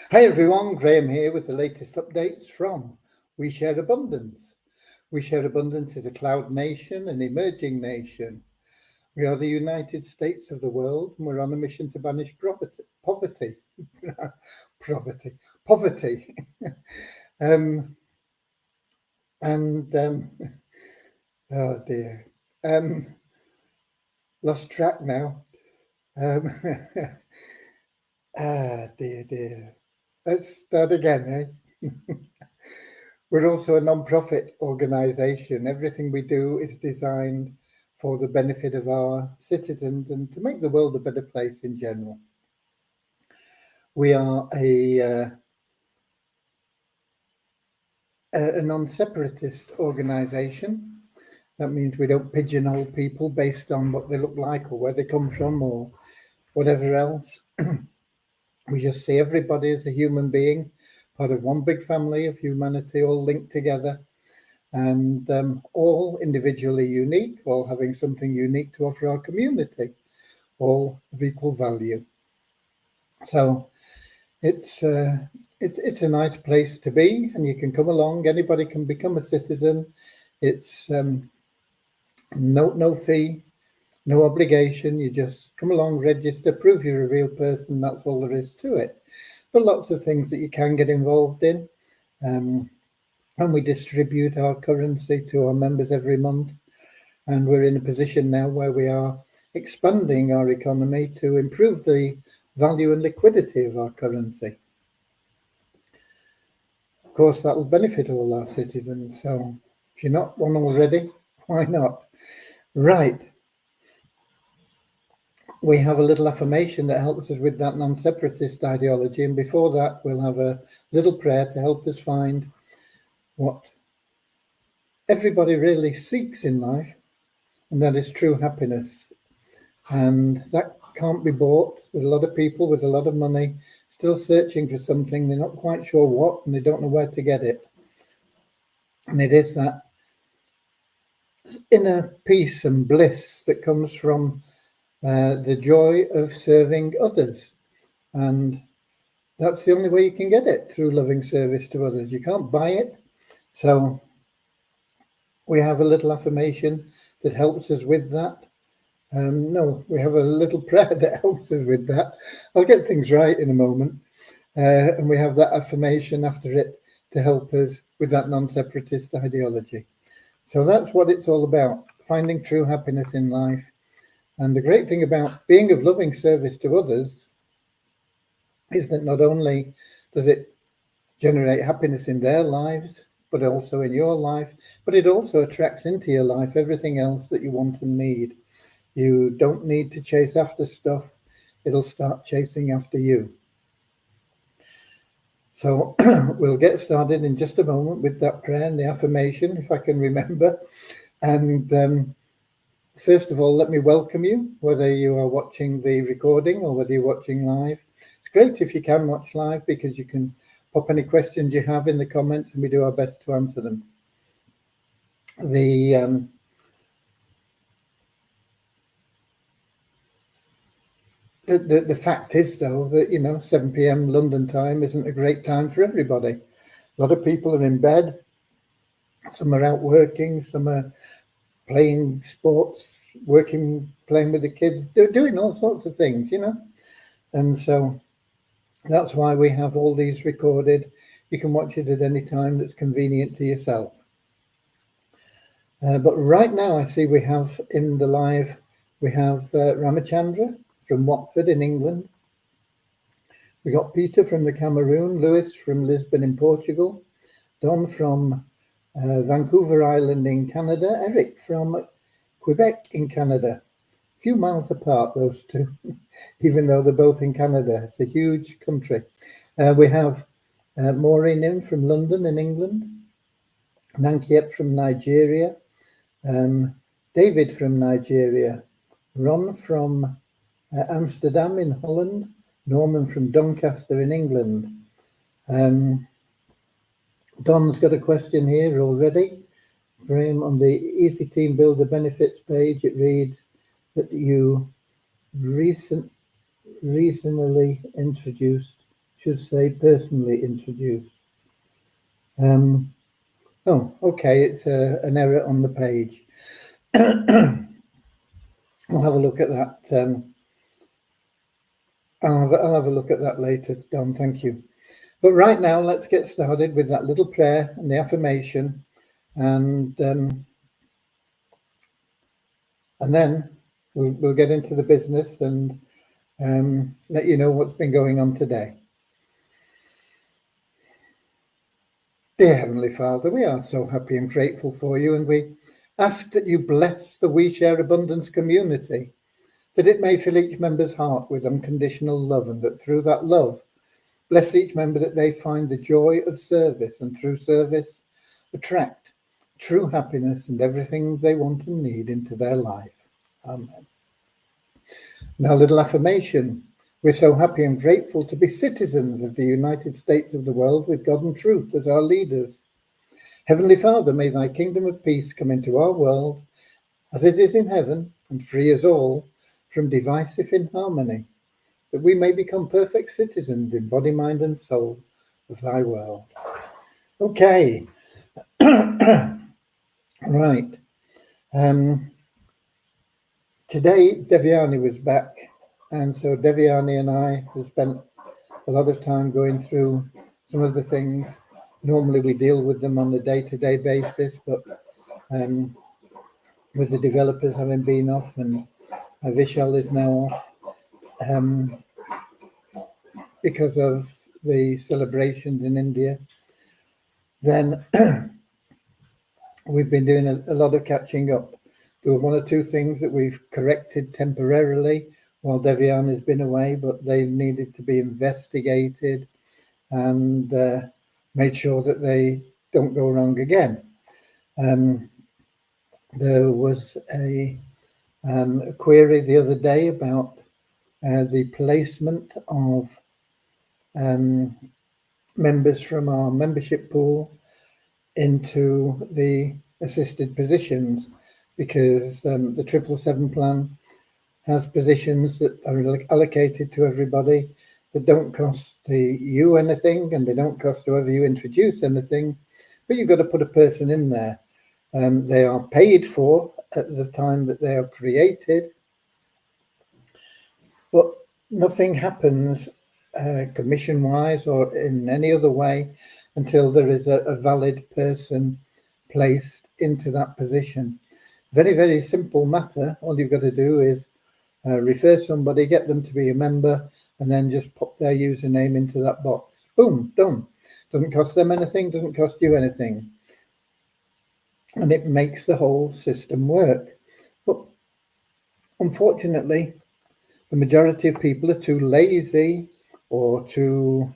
Hi everyone, Graham here with the latest updates from We Share Abundance. We Share Abundance is a cloud nation, an emerging nation. We are the United States of the world, and we're on a mission to banish poverty. Poverty. um, and oh dear, lost track now. Um, dear. Let's start again, eh? We're also a non-profit organisation. Everything we do is designed for the benefit of our citizens and to make the world a better place in general. We are a non-separatist organisation. That means we don't pigeonhole people based on what they look like or where they come from or whatever else. We just see everybody as a human being, part of one big family of humanity, all linked together, and all individually unique, all having something unique to offer our community, all of equal value. So it's a nice place to be, and you can come along. Anybody can become a citizen. It's no fee, no obligation. You just come along, register, prove you're a real person. That's all there is to it. But lots of things that you can get involved in. And we distribute our currency to our members every month. And we're in a position now where we are expanding our economy to improve the value and liquidity of our currency. Of course, that will benefit all our citizens. So if you're not one already, why not? Right. We have a little affirmation that helps us with that non-separatist ideology. And before that, we'll have a little prayer to help us find what everybody really seeks in life, and that is true happiness. And that can't be bought. There's a lot of people with a lot of money still searching for something. They're not quite sure what, and they don't know where to get it. And it is that inner peace and bliss that comes from the joy of serving others. And that's the only way you can get it, through loving service to others. You can't buy it. So we have a little affirmation that helps us with that. No, we have a little prayer that helps us with that. I'll get things right in a moment. And we have that affirmation after it to help us with that non-separatist ideology. So that's what it's all about, finding true happiness in life. And the great thing about being of loving service to others is that not only does it generate happiness in their lives, but also in your life, but it also attracts into your life everything else that you want and need. You don't need to chase after stuff. It'll start chasing after you. So we'll get started in just a moment with that prayer and the affirmation, if I can remember. And first of all, let me welcome you, whether you are watching the recording or whether you're watching live. It's great if you can watch live, because you can pop any questions you have in the comments and we do our best to answer them. The fact is, though, that 7 p.m. London time isn't a great time for everybody. A lot of people are in bed. Some are out working. Some are playing sports, working, playing with the kids. They're doing all sorts of things, And so that's why we have all these recorded. You can watch it at any time that's convenient to yourself. But right now, I see we have in the live, we have Ramachandra from Watford in England. We got Peter from the Cameroon, Lewis from Lisbon in Portugal, Don from Vancouver Island in Canada, Eric from Quebec in Canada. A few miles apart, those two, even though they're both in Canada. It's a huge country. We have Maureen in from London in England, Nankiet from Nigeria, David from Nigeria, Ron from Amsterdam in Holland, Norman from Doncaster in England. Don's got a question here already. Graham, on the Easy Team Builder benefits page, it reads that you recently introduced should say personally introduced. Oh, okay, it's an error on the page. I'll have a look at that. I'll have a look at that later, Don, thank you. But right now, let's get started with that little prayer and the affirmation, and then we'll get into the business and let you know what's been going on today. Dear Heavenly Father, we are so happy and grateful for you, and we ask that you bless the We Share Abundance community, that it may fill each member's heart with unconditional love, and that through that love, bless each member that they find the joy of service, and through service, attract true happiness and everything they want and need into their life. Amen. Now, a little affirmation. We're so happy and grateful to be citizens of the United States of the world with God and truth as our leaders. Heavenly Father, may thy kingdom of peace come into our world as it is in heaven, and free us all from divisive inharmony, that we may become perfect citizens in body, mind, and soul of thy world. Okay. Right. Today, Devyani was back, and so Devyani and I have spent a lot of time going through some of the things. Normally we deal with them on a day-to-day basis, but with the developers having been off and Vishal is now off because of the celebrations in India, then we've been doing a lot of catching up. There were one or two things that we've corrected temporarily while Devyani has been away, but they needed to be investigated and made sure that they don't go wrong again. There was a query the other day about the placement of members from our membership pool into the assisted positions, because the 777 plan has positions that are allocated to everybody that don't cost you anything, and they don't cost whoever you introduce anything, but you've got to put a person in there. They are paid for at the time that they are created, but nothing happens commission-wise or in any other way until there is a valid person placed into that position. Very, very simple matter. All you've got to do is refer somebody, get them to be a member, and then just pop their username into that box. Boom, done. Doesn't cost them anything, doesn't cost you anything. And it makes the whole system work. But unfortunately, the majority of people are too lazy or too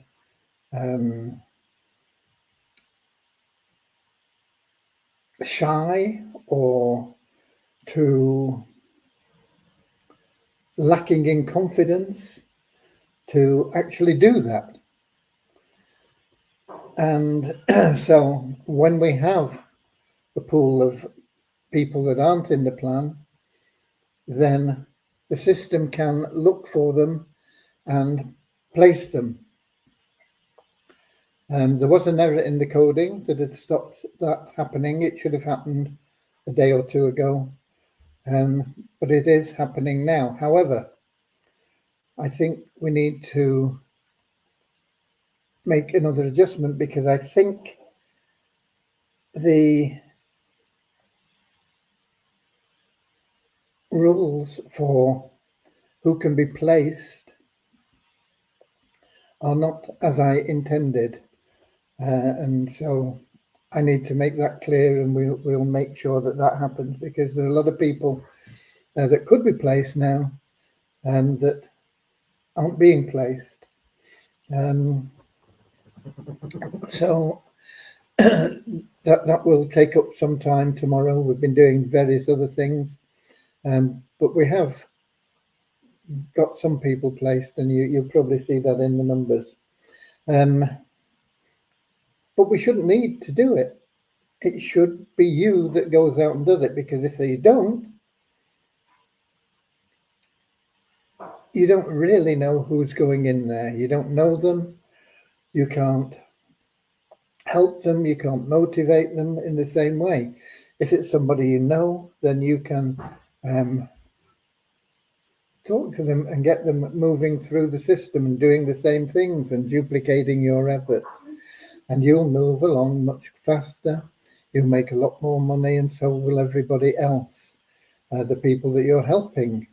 shy or too lacking in confidence to actually do that. And so when we have a pool of people that aren't in the plan, then the system can look for them and place them. There was an error in the coding that had stopped that happening. It should have happened a day or two ago, but it is happening now. However, I think we need to make another adjustment, because I think the rules for who can be placed are not as I intended, and so I need to make that clear, and we'll make sure that that happens, because there are a lot of people that could be placed now that aren't being placed. So that will take up some time tomorrow. We've been doing various other things, but we have got some people placed, and you'll probably see that in the numbers. But we shouldn't need to do it. It should be you that goes out and does it, because if you don't really know who's going in there. You don't know them. you can't help them, you can't motivate them in the same way. If it's somebody you know, then you can talk to them and get them moving through the system and doing the same things and duplicating your efforts. And you'll move along much faster. You'll make a lot more money, and so will everybody else, the people that you're helping.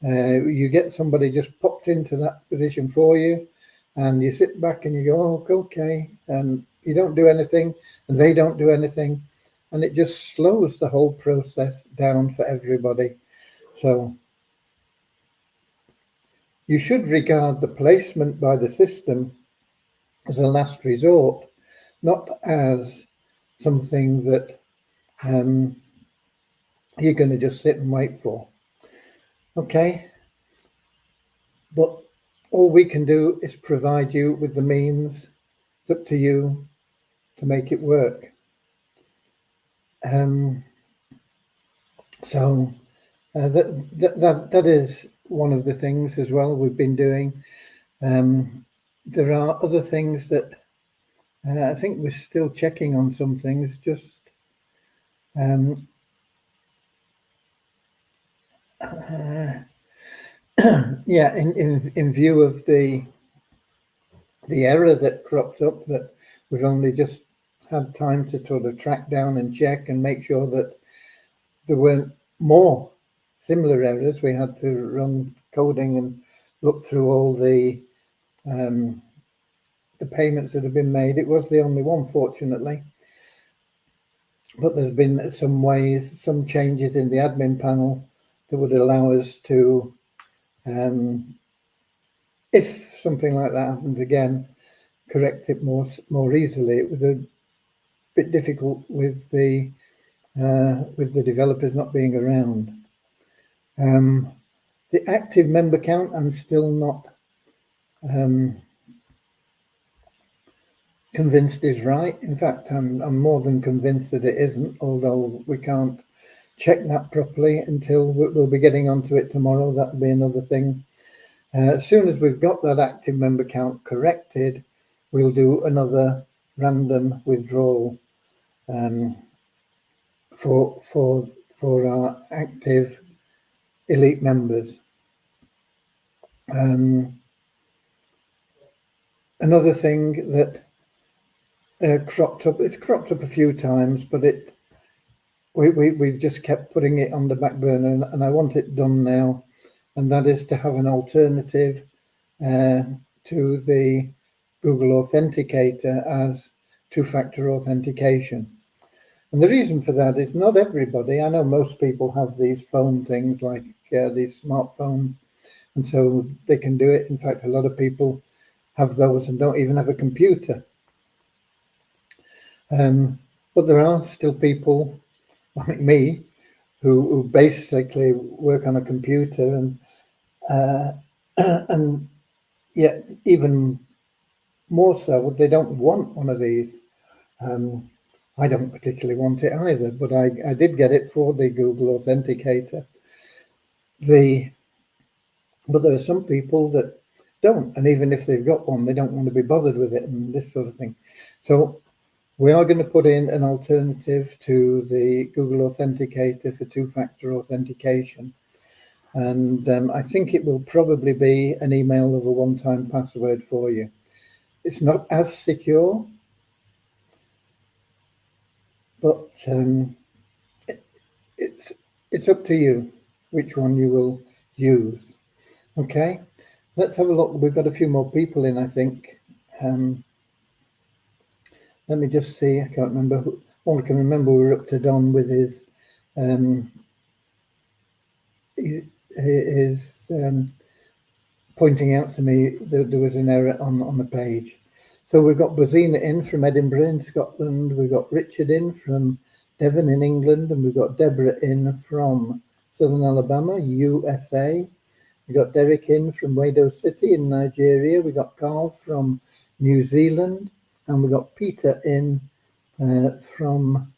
You get somebody just popped into that position for you, and you sit back and you go, oh, okay, and you don't do anything, and they don't do anything, and it just slows the whole process down for everybody. So you should regard the placement by the system as a last resort, not as something that you're going to just sit and wait for. Okay? But all we can do is provide you with the means. It's up to you to make it work. So that is one of the things as well we've been doing. There are other things that I think we're still checking on some things, just yeah, in view of the error that cropped up, that we've only just had time to sort of track down and check and make sure that there weren't more similar errors. We had to run coding and look through all the payments that have been made. It was the only one, fortunately. But there's been some changes in the admin panel that would allow us to, if something like that happens again, correct it more easily. It was a bit difficult with the developers not being around. The active member count, I'm still not convinced is right. In fact, I'm more than convinced that it isn't, although we can't check that properly until we'll be getting onto it tomorrow. That'll be another thing. As soon as we've got that active member count corrected, we'll do another random withdrawal for our active elite members. Another thing that cropped up, it's cropped up a few times, but we've just kept putting it on the back burner, and I want it done now, and that is to have an alternative to the Google Authenticator as two-factor authentication. And the reason for that is not everybody, I know most people have these phone things like these smartphones, and so they can do it. In fact, a lot of people have those and don't even have a computer. But there are still people like me who basically work on a computer, and yet even more so, they don't want one of these. I don't particularly want it either, but I did get it for the Google Authenticator. But there are some people that don't, and even if they've got one, they don't want to be bothered with it and this sort of thing. So we are going to put in an alternative to the Google Authenticator for two-factor authentication. And I think it will probably be an email of a one-time password for you. It's not as secure, but it's up to you which one you will use. Okay, let's have a look. We've got a few more people in, I think. Let me just see. I can't remember. All I can remember, we're up to Don with his pointing out to me that there was an error on the page. So we've got Bozina in from Edinburgh in Scotland. We've got Richard in from Devon in England, and we've got Deborah in from Southern Alabama, USA. We got Derek in from Wado City in Nigeria. We got Carl from New Zealand, and we got Peter in from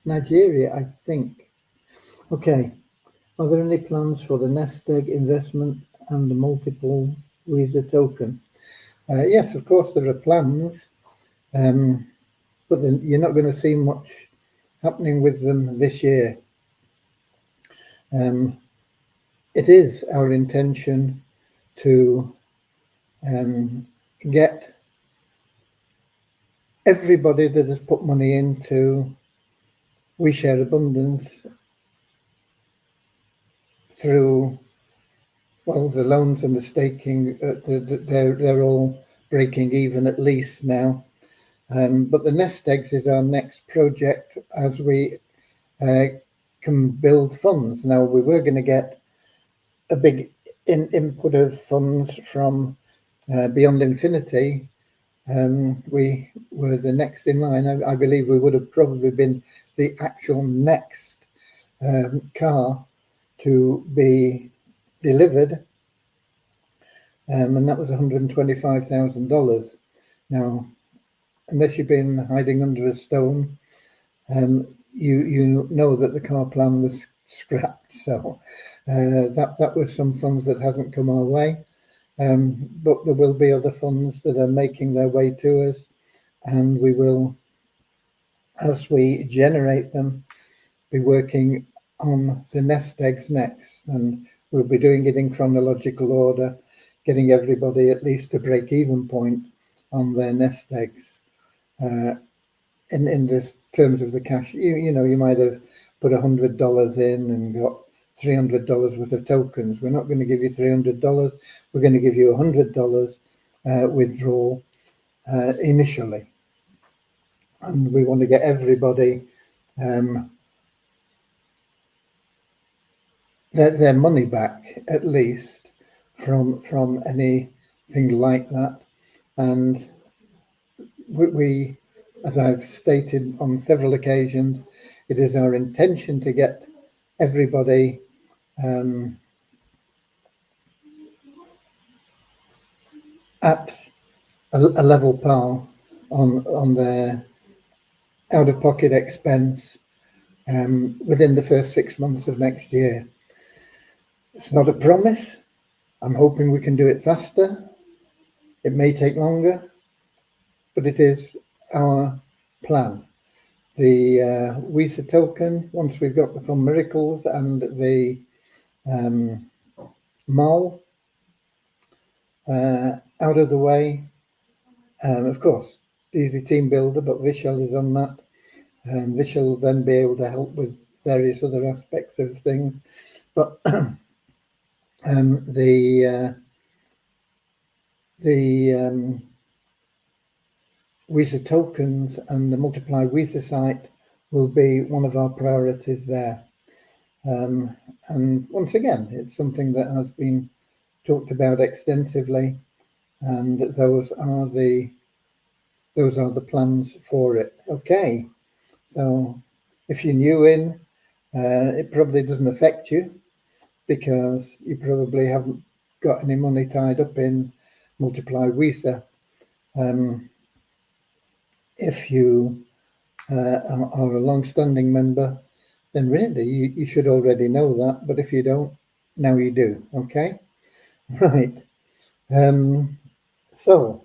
Nigeria, I think. Okay, Are there any plans for the nest egg investment and the multiple Visa token? Yes, of course there are plans, but then you're not going to see much happening with them this year. It is our intention to get everybody that has put money into We Share Abundance through, well, the loans and the staking, they're all breaking even at least now. But the nest eggs is our next project as we can build funds. Now, we were going to get a big input of funds from Beyond Infinity. We were the next in line. I believe we would have probably been the actual next car to be delivered, and that was $125,000. Now, unless you've been hiding under a stone, you know that the car plan was scrapped. So that was some funds that hasn't come our way. But there will be other funds that are making their way to us, and we will, as we generate them, be working on the nest eggs next, and we'll be doing it in chronological order, getting everybody at least a break-even point on their nest eggs. In the terms of the cash, you know, you might have put $100 in and got $300 worth of tokens. We're not going to give you $300. We're going to give you $100 withdrawal initially, and we want to get everybody their money back at least from anything like that. And we, as I've stated on several occasions, it is our intention to get everybody at a level par on their out-of-pocket expense within the first 6 months of next year. It's not a promise. I'm hoping we can do it faster. It may take longer, but it is our plan. The Visa token, once we've got the Fun Miracles and the mall out of the way, of course, Easy Team Builder, but Vishal is on that. Vishal will then be able to help with various other aspects of things. But the Visa tokens and the Multiply Visa site will be one of our priorities there. And once again, it's something that has been talked about extensively, and those are the plans for it. Okay, so if you're new in, it probably doesn't affect you because you probably haven't got any money tied up in Multiply Visa. If you are a long-standing member, then really you should already know that. But if you don't, now you do. Okay, right. So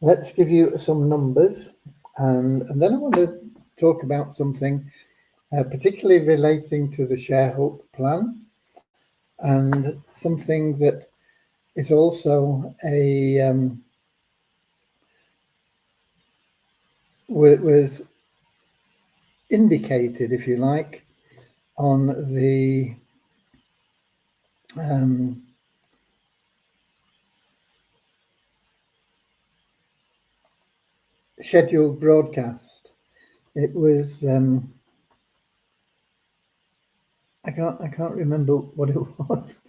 let's give you some numbers, and then I want to talk about something particularly relating to the ShareHope plan, and something that is also a was indicated, if you like, on the scheduled broadcast. It was I can't remember what it was,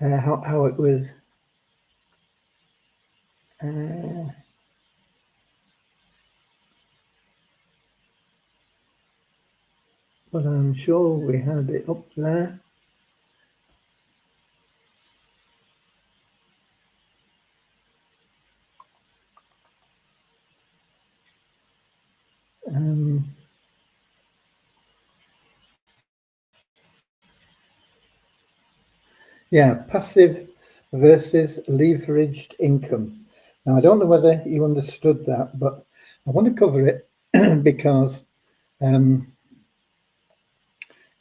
how it was. But I'm sure we had it up there. Yeah, passive versus leveraged income. Now, I don't know whether you understood that, but I want to cover it because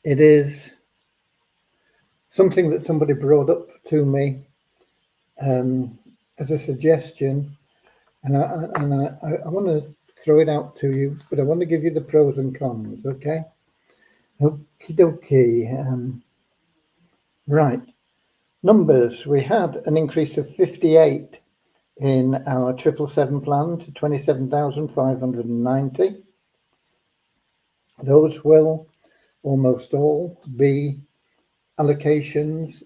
it is something that somebody brought up to me as a suggestion, and I want to throw it out to you, but I want to give you the pros and cons, okay? Okie dokie. Right. Numbers. We had an increase of 58 in our 777 plan to 27,590. Those will almost all be allocations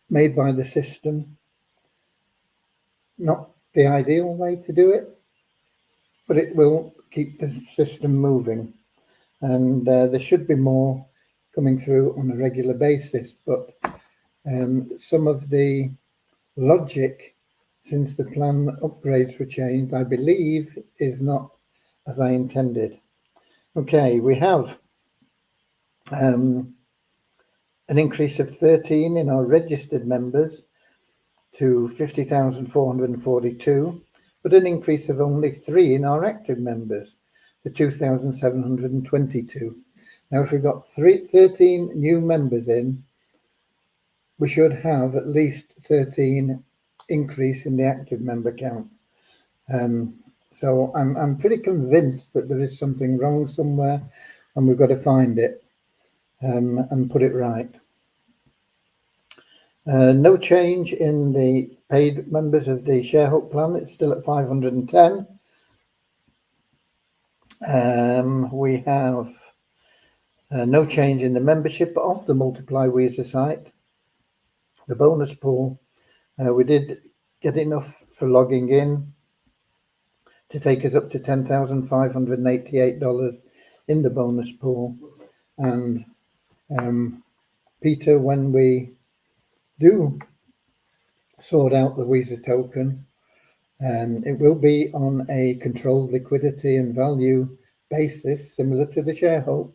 made by the system. Not the ideal way to do it, but it will keep the system moving. And there should be more coming through on a regular basis. But some of the logic, since the plan upgrades were changed, I believe is not as I intended. Okay, we have an increase of 13 in our registered members to 50,442, but an increase of only 3 in our active members to 2,722. Now, if we've got 13 new members in, we should have at least 13 increase in the active member count. So I'm pretty convinced that there is something wrong somewhere, and we've got to find it and put it right. No change in the paid members of the ShareHope plan. It's still at 510. We have no change in the membership of the Multiply Weezer site. The bonus pool, we did get enough for logging in to take us up to $10,588 in the bonus pool. And Peter, when we do sort out the Weezer token, it will be on a controlled liquidity and value basis, similar to the ShareHope.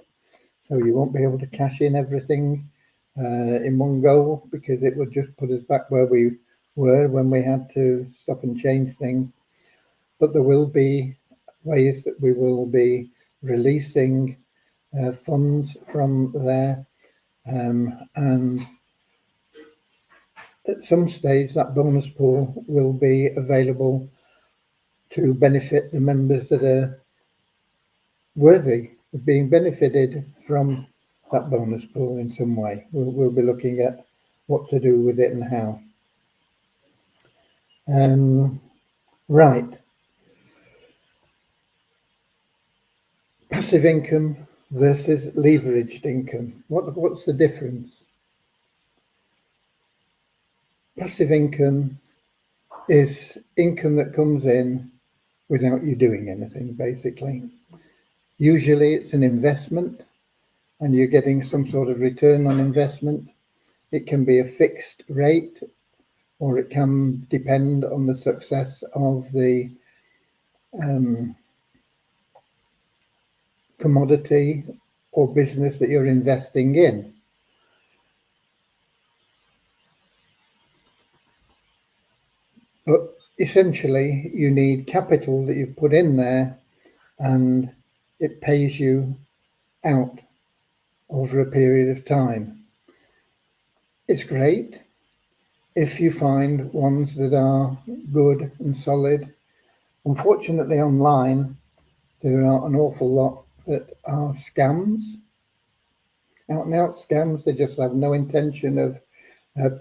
So you won't be able to cash in everything in one go, because it would just put us back where we were when we had to stop and change things. But there will be ways that we will be releasing funds from there, and at some stage that bonus pool will be available to benefit the members that are worthy of being benefited from that bonus pool in some way. We'll be looking at what to do with it and how. Right. Passive income versus leveraged income. What's the difference? Passive income is income that comes in without you doing anything, basically. Usually it's an investment and you're getting some sort of return on investment. It can be a fixed rate, or it can depend on the success of the commodity or business that you're investing in. But essentially, you need capital that you've put in there, and it pays you out over a period of time. It's great if you find ones that are good and solid. Unfortunately, online, there are an awful lot that are scams, out and out scams. They just have no intention of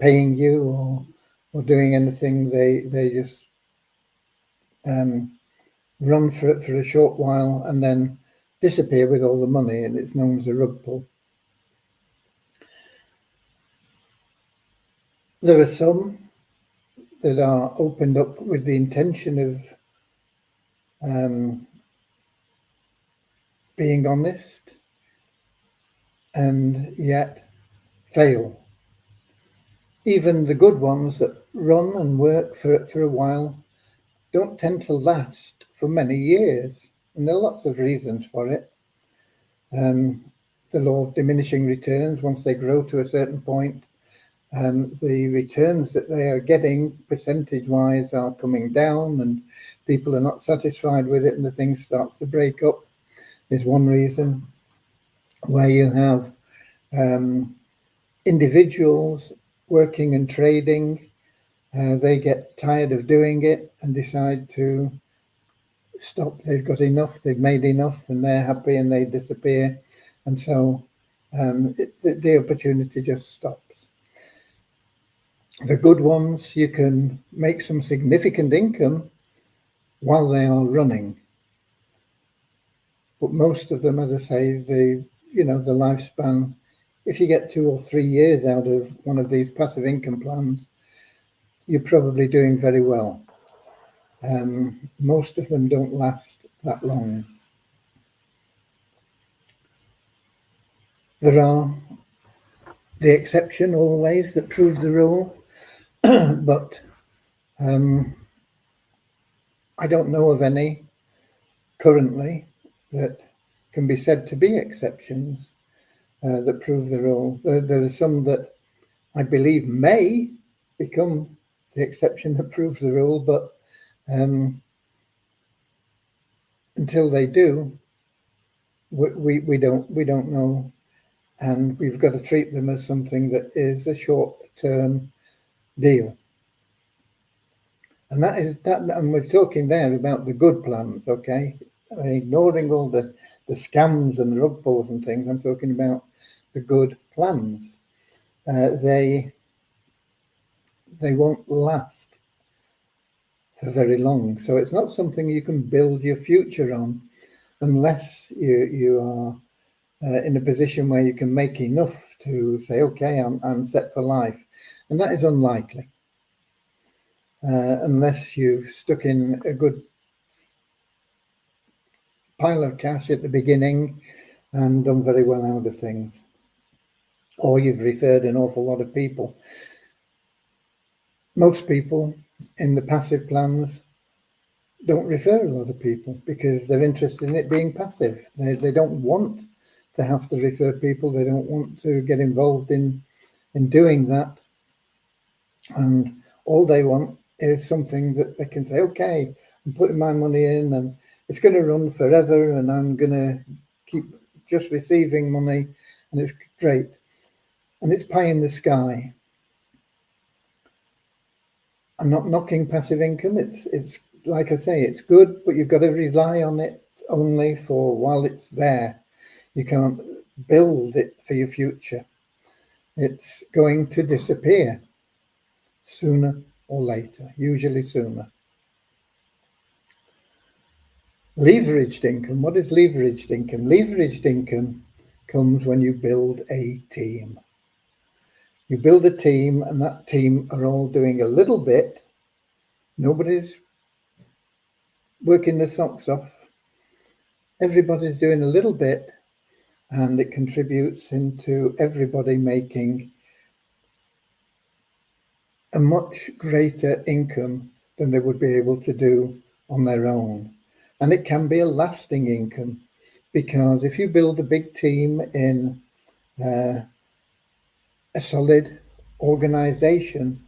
paying you or doing anything. They just run for it for a short while and then disappear with all the money, and it's known as a rug pull. There are some that are opened up with the intention of being honest and yet fail. Even the good ones that run and work for a while don't tend to last for many years, and there are lots of reasons for it. the law of diminishing returns. Once they grow to a certain point, the returns that they are getting percentage-wise are coming down, and people are not satisfied with it, and the thing starts to break up. Is one reason. Where you have individuals working and trading, they get tired of doing it and decide to stop. They've got enough, they've made enough, and they're happy, and they disappear. And so the opportunity just stops. The good ones, you can make some significant income while they are running. But most of them, as I say, the lifespan, if you get 2 or 3 years out of one of these passive income plans, you're probably doing very well. Most of them don't last that long. There are the exception always that proves the rule, but I don't know of any currently that can be said to be exceptions that prove the rule. There are some that I believe may become the exception that proves the rule, but until they do, we don't know, and we've got to treat them as something that is a short-term deal. And that is that, and we're talking there about the good plans, okay? Ignoring all the scams and the rug pulls and things, I'm talking about the good plans. They won't last for very long. So it's not something you can build your future on unless you are in a position where you can make enough to say, okay, I'm set for life. And that is unlikely. Unless you've stuck in a good pile of cash at the beginning and done very well out of things. Or you've referred an awful lot of people. Most people in the passive plans don't refer a lot of people because they're interested in it being passive. They don't want to have to refer people. They don't want to get involved in doing that. And all they want is something that they can say, okay, I'm putting my money in and it's going to run forever and I'm going to keep just receiving money and it's great. And it's pie in the sky. I'm not knocking passive income. It's like I say, it's good, but you've got to rely on it only for while it's there. You can't build it for your future. It's going to disappear sooner or later, usually sooner. Leveraged income. What is leveraged income? Leveraged income comes when you build a team. You build a team, and that team are all doing a little bit. Nobody's working their socks off. Everybody's doing a little bit, and it contributes into everybody making a much greater income than they would be able to do on their own. And it can be a lasting income, because if you build a big team in a solid organization,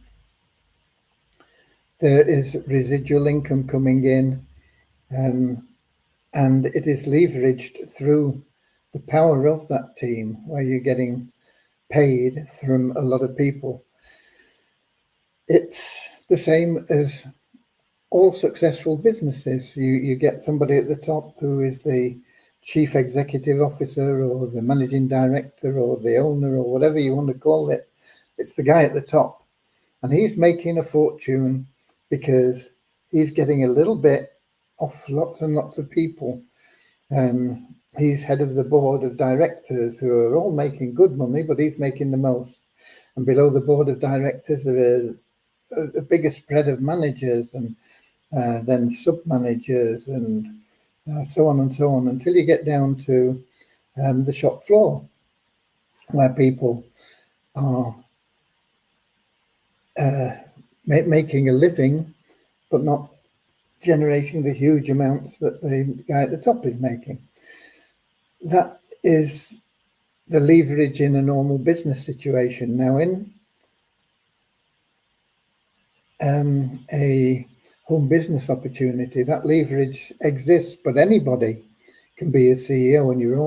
there is residual income coming in, and it is leveraged through the power of that team, where you're getting paid from a lot of people. It's the same as all successful businesses. You get somebody at the top who is the chief executive officer or the managing director or the owner or whatever you want to call it. It's the guy at the top, and he's making a fortune because he's getting a little bit off lots and lots of people. He's head of the board of directors who are all making good money, but he's making the most. And below the board of directors, there is a bigger spread of managers and then sub-managers and so on and so on, until you get down to the shop floor, where people are making a living, but not generating the huge amounts that the guy at the top is making. That is the leverage in a normal business situation. Now, in a home business opportunity, that leverage exists, but anybody can be a CEO, and you're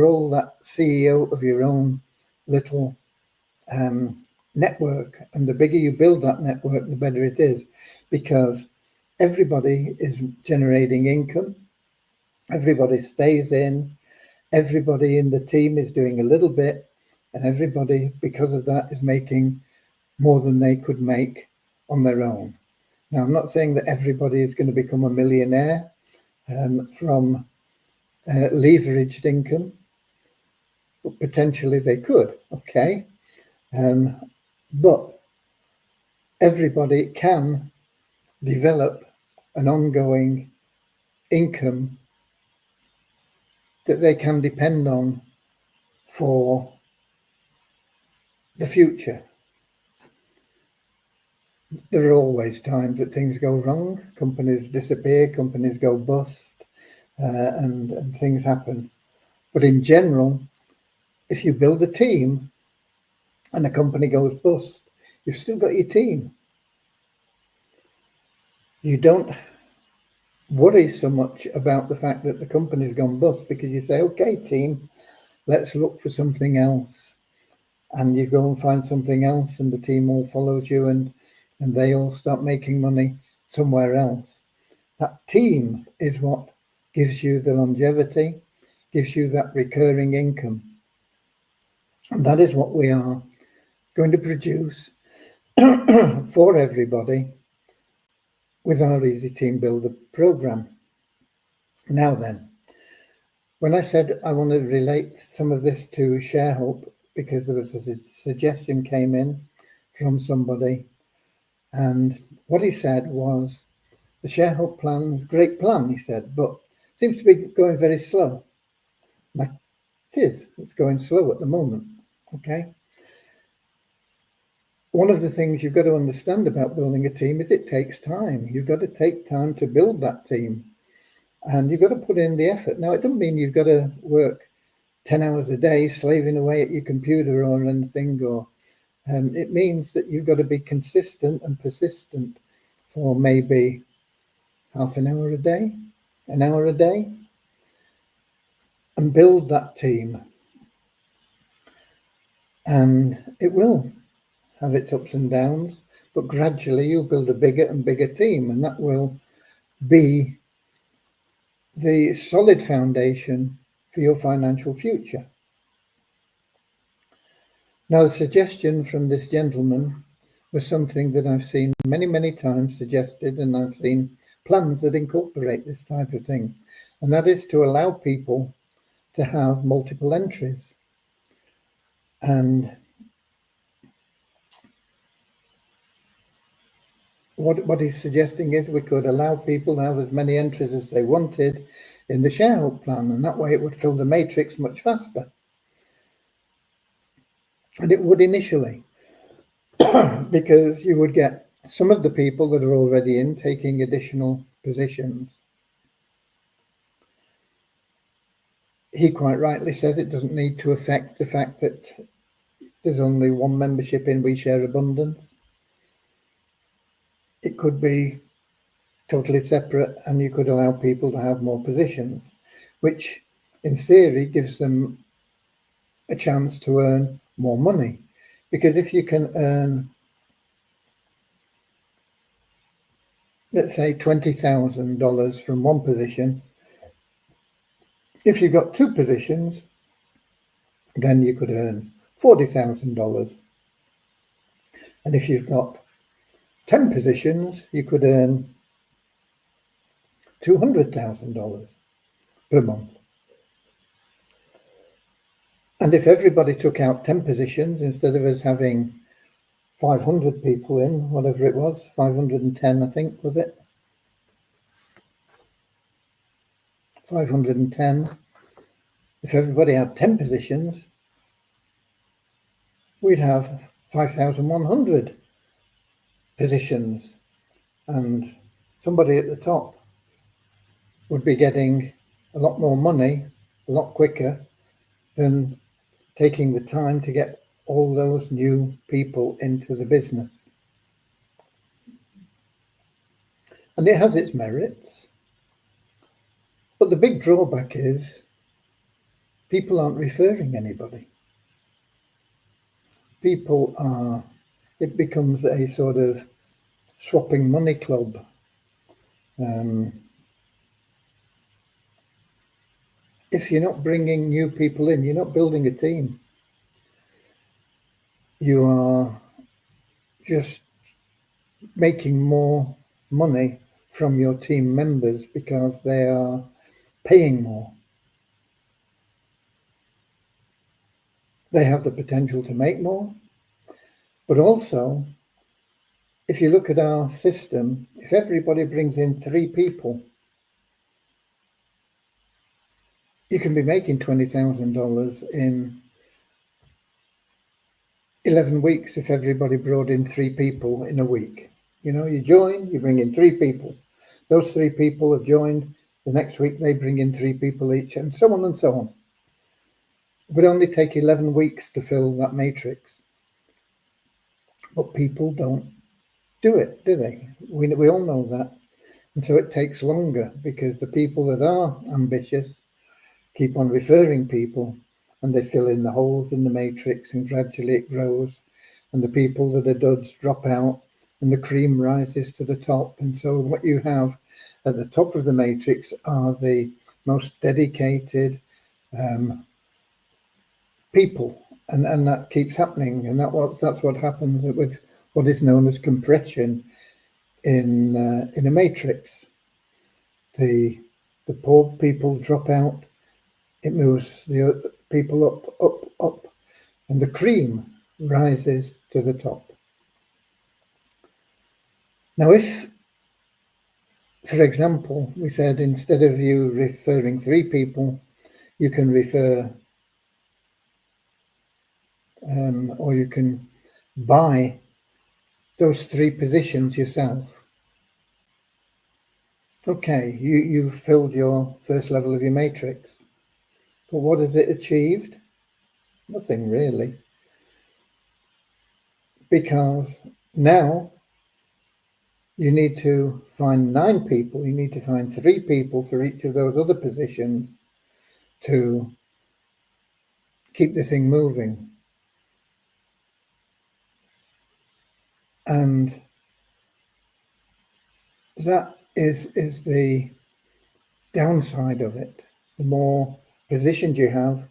all that CEO of your own little network. And the bigger you build that network, the better it is, because everybody is generating income, everybody stays in, everybody in the team is doing a little bit, and everybody, because of that, is making more than they could make on their own. Now, I'm not saying that everybody is going to become a millionaire from leveraged income, but potentially they could, okay? But everybody can develop an ongoing income that they can depend on for the future. There are always times that things go wrong, companies disappear, companies go bust, and things happen. But in general, if you build a team and a company goes bust, you've still got your team. You don't worry so much about the fact that the company's gone bust, because you say, okay, team, let's look for something else. And you go and find something else, and the team all follows you, and they all start making money somewhere else. That team is what gives you the longevity, gives you that recurring income. And that is what we are going to produce for everybody with our Easy Team Builder program. Now then, when I said I want to relate some of this to ShareHope, because there was a suggestion came in from somebody, and what he said was, the ShareHope plan is a great plan, he said, but seems to be going very slow. Like, it's going slow at the moment, okay? One of the things you've got to understand about building a team is it takes time. You've got to take time to build that team, and you've got to put in the effort. Now, it doesn't mean you've got to work 10 hours a day slaving away at your computer or anything, or it means that you've got to be consistent and persistent for maybe half an hour a day, an hour a day, and build that team. And it will have its ups and downs, but gradually you'll build a bigger and bigger team, and that will be the solid foundation for your financial future. Now, the suggestion from this gentleman was something that I've seen many, many times suggested, and I've seen plans that incorporate this type of thing, and that is to allow people to have multiple entries. And what he's suggesting is we could allow people to have as many entries as they wanted in the ShareHope plan, and that way it would fill the matrix much faster. And it would initially, because you would get some of the people that are already in taking additional positions. He quite rightly says it doesn't need to affect the fact that there's only one membership in We Share Abundance. It could be totally separate, and you could allow people to have more positions, which in theory gives them a chance to earn more money. Because if you can earn, let's say, $20,000 from one position, if you've got two positions, then you could earn $40,000. And if you've got 10 positions, you could earn $200,000 per month. And if everybody took out 10 positions, instead of us having 500 people in, whatever it was, 510, I think, was it? 510. If everybody had 10 positions, we'd have 5,100 positions, and somebody at the top would be getting a lot more money a lot quicker than taking the time to get all those new people into the business. And it has its merits. But the big drawback is people aren't referring anybody. It becomes a sort of swapping money club. If you're not bringing new people in, you're not building a team. You are just making more money from your team members because they are paying more. They have the potential to make more, but also, if you look at our system, if everybody brings in 3 people, you can be making $20,000 in 11 weeks if everybody brought in 3 people in a week. You join, you bring in 3 people. Those 3 people have joined. The next week they bring in 3 people each, and so on and so on. It would only take 11 weeks to fill that matrix. But people don't do it, do they? We all know that. And so it takes longer because the people that are ambitious keep on referring people, and they fill in the holes in the matrix, and gradually it grows. And the people that are duds drop out, and the cream rises to the top. And so what you have at the top of the matrix are the most dedicated people, and that keeps happening. And that's what happens with what is known as compression in a matrix. The poor people drop out. It moves the people up, and the cream rises to the top. Now, if, for example, we said instead of you referring 3 people, you can refer or you can buy those 3 positions yourself. Okay, you've filled your first level of your matrix. But what has it achieved? Nothing really. Because now you need to find 9 people. You need to find 3 people for each of those other positions to keep the thing moving. And that is the downside of it. The more positions you have,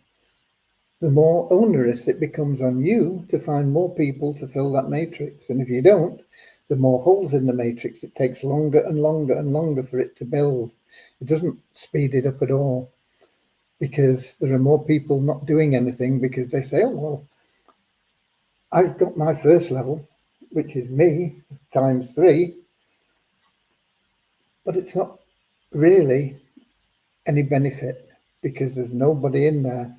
the more onerous it becomes on you to find more people to fill that matrix. And if you don't, the more holes in the matrix, it takes longer and longer and longer for it to build. It doesn't speed it up at all, because there are more people not doing anything because they say, oh, well, I've got my first level, which is me, times 3. But it's not really any benefit because there's nobody in there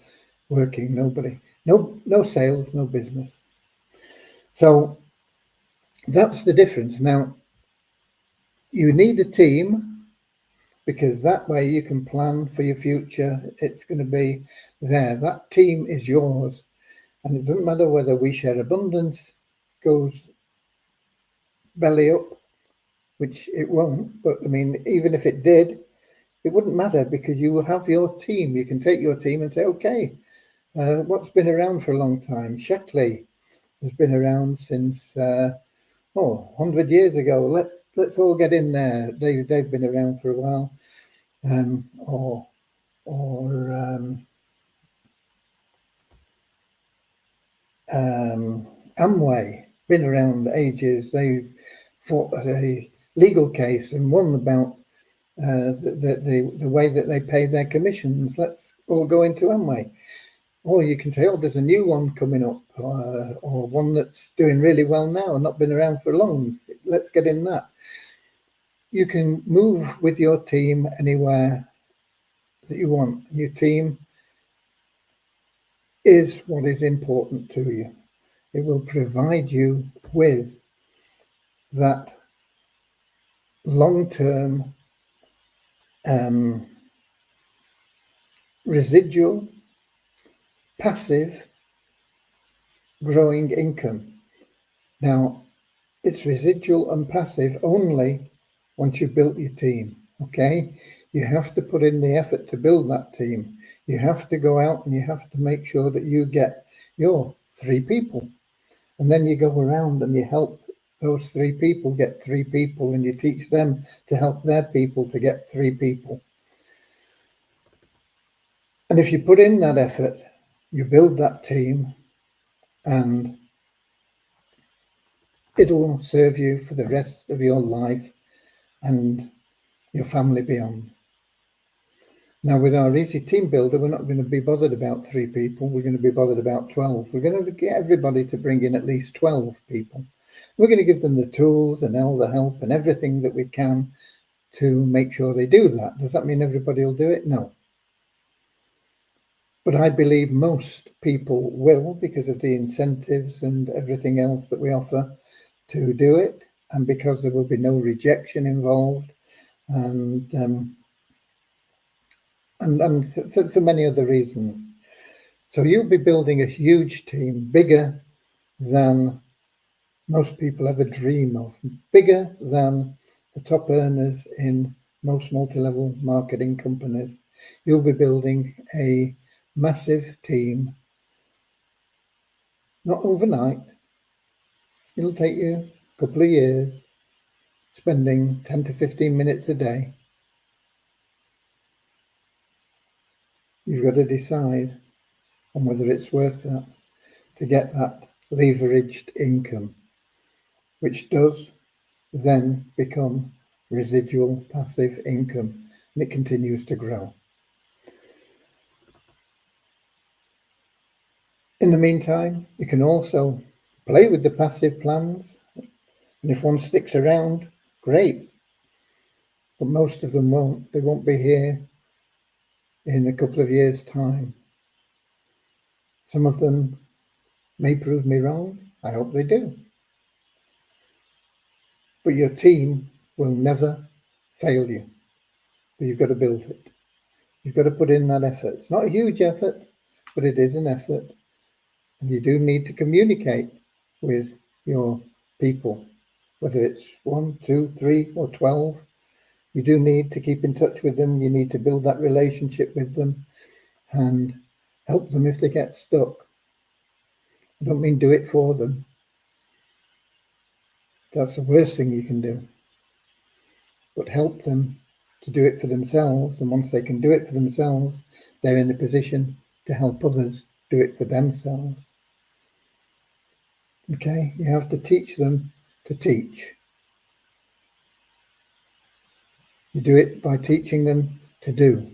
working, no sales, no business. So that's the difference. Now, you need a team because that way you can plan for your future. It's going to be there. That team is yours. And it doesn't matter whether We Share Abundance goes belly up, which it won't. But I mean, even if it did, it wouldn't matter because you will have your team. You can take your team and say, okay, what's been around for a long time? Shackley has been around since 100 years ago. Let's all get in there. They've been around for a while. Amway, been around ages. They fought a legal case and won about the way that they pay their commissions. Let's all go into Amway. Or you can say, oh, there's a new one coming up, or one that's doing really well now and not been around for long. Let's get in that. You can move with your team anywhere that you want. Your team is what is important to you. It will provide you with that long-term residual passive growing income. Now, it's residual and passive only once you've built your team, okay? You have to put in the effort to build that team. You have to go out and you have to make sure that you get your 3 people. And then you go around and you help those 3 people get 3 people, and you teach them to help their people to get 3 people. And if you put in that effort, you build that team, and it'll serve you for the rest of your life and your family beyond. Now, with our Easy Team Builder, we're not going to be bothered about 3 people. We're going to be bothered about 12. We're going to get everybody to bring in at least 12 people. We're going to give them the tools and all the help and everything that we can to make sure they do that. Does that mean everybody will do it? No. But I believe most people will, because of the incentives and everything else that we offer to do it, and because there will be no rejection involved, and for many other reasons. So you'll be building a huge team, bigger than most people ever dream of, bigger than the top earners in most multi-level marketing companies. You'll be building a massive team, not overnight. It'll take you a couple of years, spending 10 to 15 minutes a day. You've got to decide on whether it's worth that to get that leveraged income, which does then become residual passive income, and it continues to grow. In the meantime, you can also play with the passive plans, and if one sticks around, great, but most of them won't. They won't be here in a couple of years' time. Some of them may prove me wrong. I hope they do. But your team will never fail you. But you've got to build it. You've got to put in that effort. It's not a huge effort, but it is an effort. And you do need to communicate with your people, whether it's 1, 2, 3, or 12. You do need to keep in touch with them. You need to build that relationship with them and help them if they get stuck. I don't mean do it for them. That's the worst thing you can do. But help them to do it for themselves. And once they can do it for themselves, they're in a position to help others do it for themselves. Okay, you have to teach them to teach. You do it by teaching them to do,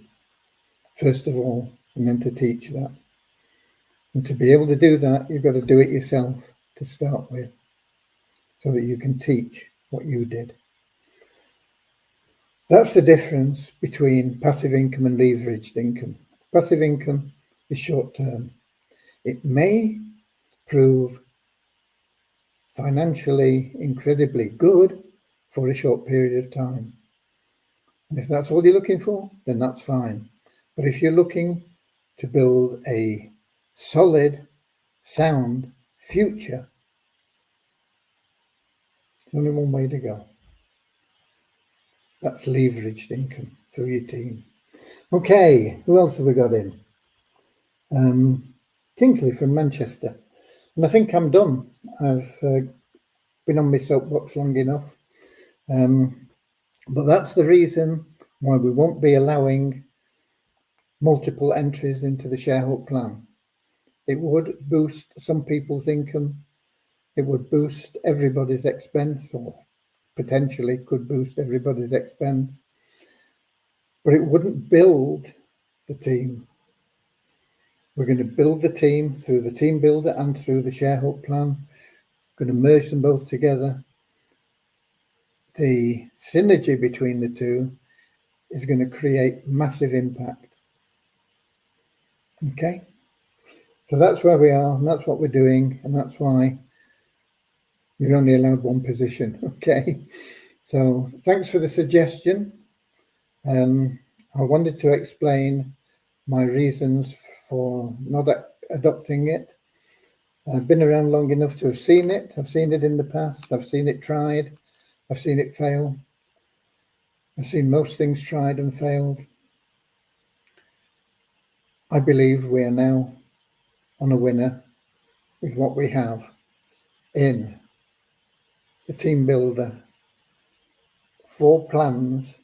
first of all, and then to teach that. And to be able to do that, you've got to do it yourself to start with, so that you can teach what you did. That's the difference between passive income and leveraged income. Passive income is short term. It may prove financially incredibly good for a short period of time. And if that's all you're looking for, then that's fine. But if you're looking to build a solid, sound future, there's only one way to go. That's leveraged income through your team. Okay, who else have we got in? Kingsley from Manchester. And I think I'm done. I've been on my soapbox long enough. But that's the reason why we won't be allowing multiple entries into the Sharehook plan. It would boost some people's income. It would boost everybody's expense, or potentially could boost everybody's expense. But it wouldn't build the team. We're going to build the team through the team builder and through the Sharehook plan. We're going to merge them both together. The synergy between the two is going to create massive impact. Okay, so that's where we are, and that's what we're doing, and that's why you're only allowed one position. Okay, so thanks for the suggestion. I wanted to explain my reasons for not adopting it. I've been around long enough to have seen it. I've seen it in the past. I've seen it tried. I've seen it fail. I've seen most things tried and failed. I believe we are now on a winner with what we have in the Team Builder. 4 plans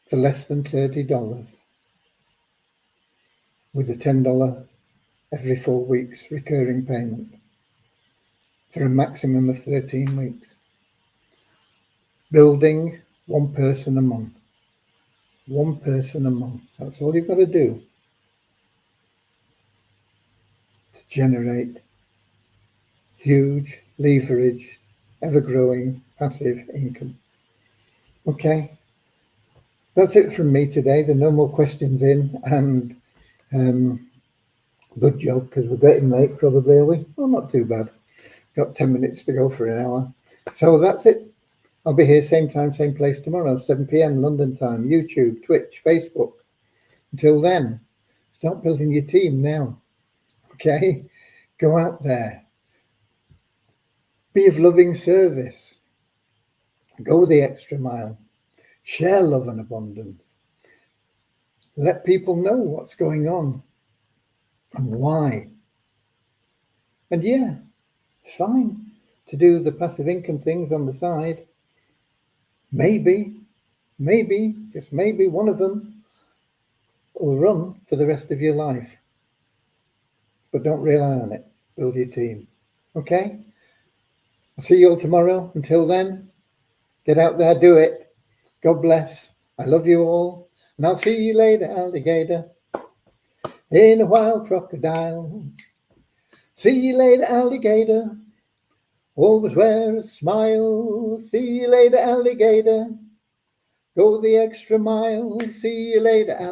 for less than $30 with a $10 every 4 weeks recurring payment for a maximum of 13 weeks. Building 1 person a month. 1 person a month. That's all you've got to do to generate huge, leveraged, ever-growing passive income. Okay, that's it from me today. There are no more questions in, and good job, because we're getting late probably, are we? Well, not too bad. Got 10 minutes to go for an hour. So that's it. I'll be here same time, same place tomorrow, 7 p.m. London time, YouTube, Twitch, Facebook. Until then, start building your team now. Okay? Go out there. Be of loving service. Go the extra mile. Share love and abundance. Let people know what's going on and why. And yeah, it's fine to do the passive income things on the side. Maybe, just maybe one of them will run for the rest of your life. But don't rely on it. Build your team. Okay? I'll see you all tomorrow. Until then, get out there, do it. God bless. I love you all. And I'll see you later, alligator. In a wild crocodile. See you later, alligator. Always wear a smile. See you later, alligator. Go the extra mile. See you later, alligator.